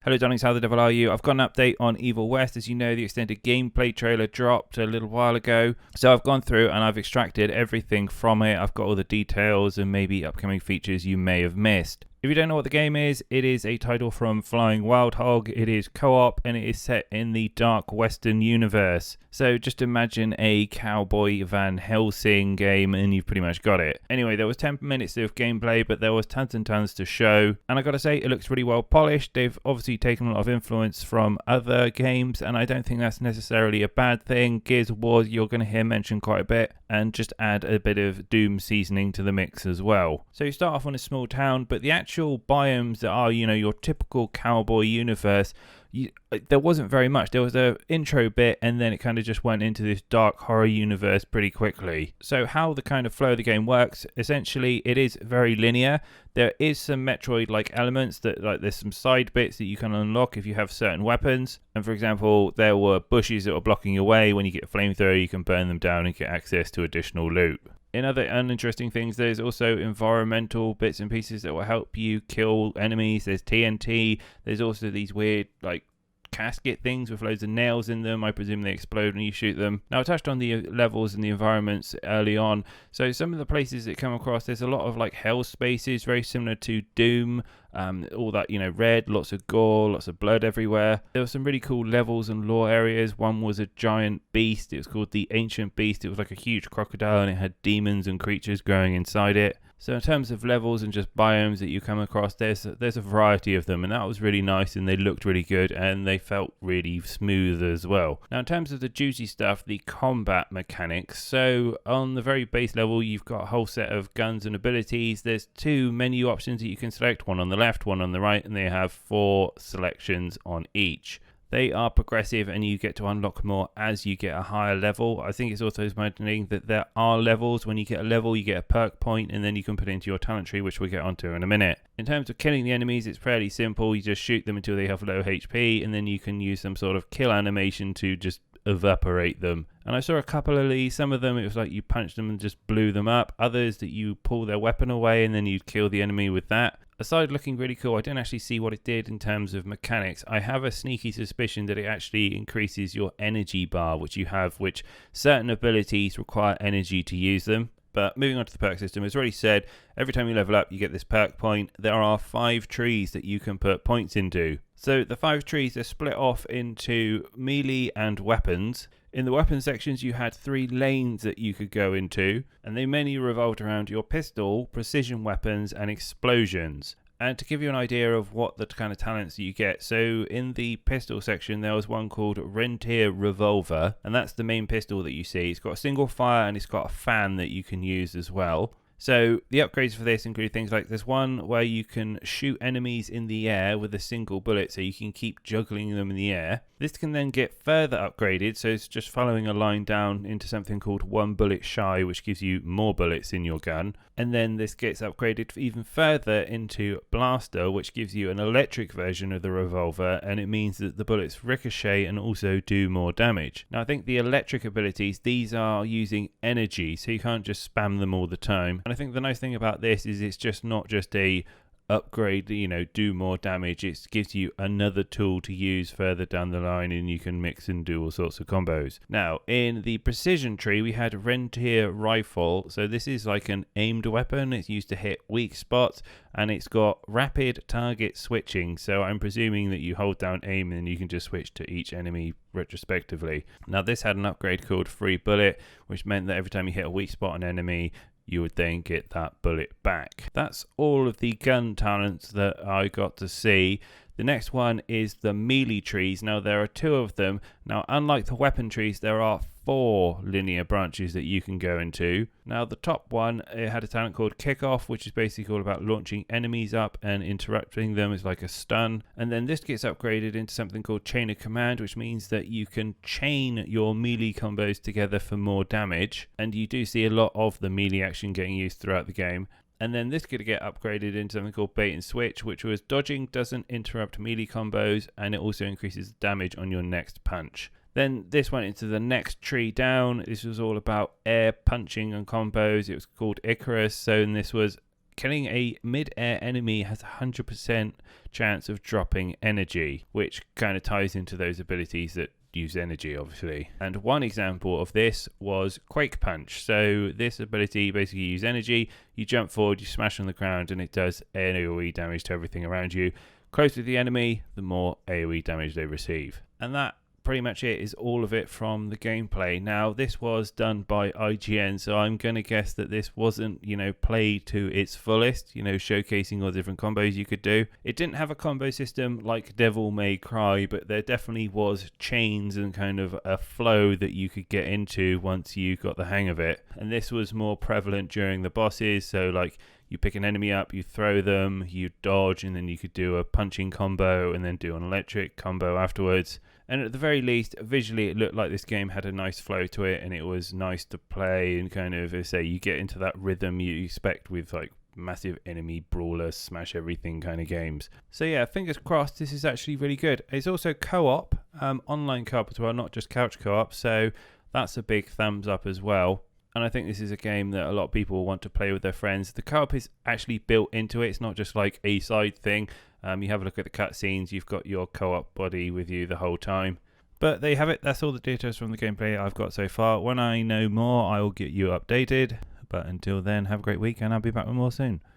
Hello darlings, how the devil are you? I've got an update on Evil West. As you know, the extended gameplay trailer dropped a little while ago. So I've gone through and I've extracted everything from it. I've got all the details and maybe upcoming features you may have missed. If you don't know what the game is, it is a title from Flying Wild Hog. It is co-op and it is set in the dark western universe. So just imagine a cowboy Van Helsing game and you've pretty much got it. Anyway, there was 10 minutes of gameplay, but there was tons and tons to show. And I gotta say, it looks really well polished. They've obviously taken a lot of influence from other games, and I don't think that's necessarily a bad thing. Gears of War, you're going to hear mentioned quite a bit, and just add a bit of Doom seasoning to the mix as well. So you start off on a small town, but the actual biomes that are, your typical cowboy universe, there wasn't very much. There was an intro bit and then it kind of just went into this dark horror universe pretty quickly. So how the kind of flow of the game works, essentially it is very linear. There is some Metroid-like elements that, like, there's some side bits that you can unlock if you have certain weapons. And for example, there were bushes that were blocking your way. When you get a flamethrower, you can burn them down and get access to additional loot. In other uninteresting things, there's also environmental bits and pieces that will help you kill enemies. There's TNT. There's also these weird, casket things with loads of nails in them. I presume they explode when you shoot them. Now, I touched on the levels and the environments early on. So some of the places that come across, there's a lot of hell spaces, very similar to Doom. All that, red, lots of gore, lots of blood everywhere. There were some really cool levels and lore areas. One was a giant beast. It was called the Ancient Beast. It was like a huge crocodile and it had demons and creatures growing inside it. So in terms of levels and just biomes that you come across, there's a variety of them, and that was really nice, and they looked really good, and they felt really smooth as well. Now in terms of the juicy stuff, the combat mechanics, so on the very base level you've got a whole set of guns and abilities. There's 2 menu options that you can select, one on the left, one on the right, and they have 4 selections on each. They are progressive and you get to unlock more as you get a higher level. I think it's also mentioning that there are levels. When you get a level, you get a perk point and then you can put it into your talent tree, which we'll get onto in a minute. In terms of killing the enemies, it's fairly simple. You just shoot them until they have low HP and then you can use some sort of kill animation to just evaporate them. And I saw a couple of these. Some of them, it was like you punched them and just blew them up. Others that you pull their weapon away and then you'd kill the enemy with that. Aside looking really cool, I didn't actually see what it did in terms of mechanics. I have a sneaky suspicion that it actually increases your energy bar, which certain abilities require energy to use them. But moving on to the perk system, as already said, every time you level up, you get this perk point. There are 5 trees that you can put points into. So the 5 trees are split off into melee and weapons. In the weapon sections, you had 3 lanes that you could go into, and they mainly revolved around your pistol, precision weapons, and explosions. And to give you an idea of what the kind of talents you get, so in the pistol section, there was one called Rentier Revolver, and that's the main pistol that you see. It's got a single fire and it's got a fan that you can use as well. So the upgrades for this include things like there's one where you can shoot enemies in the air with a single bullet, so you can keep juggling them in the air. This can then get further upgraded, so it's just following a line down into something called 1 bullet shy, which gives you more bullets in your gun. And then this gets upgraded even further into Blaster, which gives you an electric version of the revolver, and it means that the bullets ricochet and also do more damage. Now I think the electric abilities, these are using energy, so you can't just spam them all the time. And I think the nice thing about this is it's just not just a upgrade, do more damage. It gives you another tool to use further down the line, and you can mix and do all sorts of combos. Now, in the precision tree, we had Rentier Rifle. So this is like an aimed weapon. It's used to hit weak spots, and it's got rapid target switching. So I'm presuming that you hold down aim and you can just switch to each enemy retrospectively. Now, this had an upgrade called Free Bullet, which meant that every time you hit a weak spot on an enemy, you would then get that bullet back. That's all of the gun talents that I got to see. The next one is the melee trees. Now there are 2 of them. Now unlike the weapon trees, there are 4 linear branches that you can go into. Now the top one, it had a talent called Kickoff, which is basically all about launching enemies up and interrupting them as like a stun. And then this gets upgraded into something called Chain of Command, which means that you can chain your melee combos together for more damage. And you do see a lot of the melee action getting used throughout the game. And then this could get upgraded into something called Bait and Switch, which was dodging doesn't interrupt melee combos, and it also increases damage on your next punch. Then this went into the next tree down. This was all about air punching and combos. It was called Icarus. So this was killing a mid-air enemy has a 100% chance of dropping energy, which kind of ties into those abilities that use energy, obviously. And one example of this was Quake Punch. So this ability basically uses energy. You jump forward, you smash on the ground, and it does AoE damage to everything around you. Closer to the enemy, the more AoE damage they receive. And that pretty much it is all of it from the gameplay. Now, this was done by IGN, so I'm going to guess that this wasn't, played to its fullest, showcasing all the different combos you could do. It didn't have a combo system like Devil May Cry, but there definitely was chains and kind of a flow that you could get into once you got the hang of it. And this was more prevalent during the bosses, so like you pick an enemy up, you throw them, you dodge, and then you could do a punching combo and then do an electric combo afterwards. And at the very least, visually, it looked like this game had a nice flow to it, and it was nice to play, and kind of, you get into that rhythm you expect with like massive enemy brawler, smash everything kind of games. So yeah, fingers crossed, this is actually really good. It's also co-op, online co-op as well, not just couch co-op, so that's a big thumbs up as well. And I think this is a game that a lot of people want to play with their friends. The co-op is actually built into it. It's not just like a side thing. You have a look at the cutscenes. You've got your co-op buddy with you the whole time. But there you have it. That's all the details from the gameplay I've got so far. When I know more, I will get you updated. But until then, have a great week, and I'll be back with more soon.